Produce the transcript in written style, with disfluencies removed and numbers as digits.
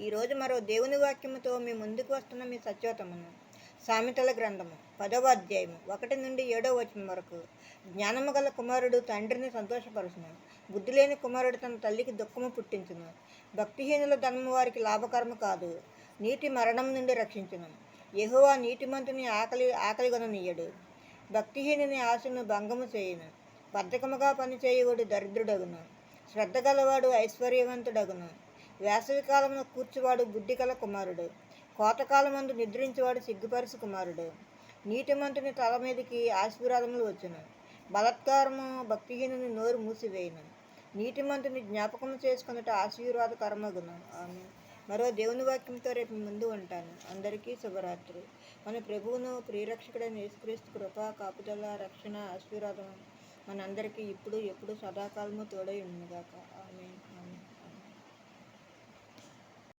ఈరోజు మరో దేవుని వాక్యముతో మీ ముందుకు వస్తున్న మీ సత్యోతమును. సామెతల గ్రంథము 10వ అధ్యాయము 1 నుండి 7వ వచనం వరకు. జ్ఞానము గల కుమారుడు తండ్రిని సంతోషపరుచును, బుద్ధి లేని కుమారుడు తన తల్లికి దుఃఖము పుట్టించును. భక్తిహీనుల ధనము వారికి లాభకరము కాదు, నీతి మరణం నుండి రక్షించును. యెహోవా నీతిమంతుని ఆకలిగొననీయడు, భక్తిహీనుని ఆశను భంగము చేయును. బద్ధకముగా పనిచేయువాడు దరిద్రుడగును, శ్రద్ధ గలవాడు ఐశ్వర్యవంతుడగును. వేసవికాలమున కూర్చువాడు బుద్ధిగల కుమారుడు, కోతకాలమందు నిద్రించేవాడు సిగ్గుపరుసు కుమారుడు. నీతిమంతుని తల మీదకి ఆశీర్వాదములు వచ్చును, బలాత్కారము భక్తిహీనుని నోరు మూసివేయును. నీతిమంతుని జ్ఞాపకము చేసుకున్నట్టు ఆశీర్వాదకరమగును. ఆమె మరో దేవుని వాక్యంతో రేపు ముందు ఉంటాను. అందరికీ శుభరాత్రి. మన ప్రభువును ప్రియరక్షకుడైన యేసుక్రీస్తు కృప, కాపుదల, రక్షణ, ఆశీర్వాదం మనందరికీ ఇప్పుడు ఎప్పుడు సదాకాలము తోడై ఉండుగాక. ఆమె.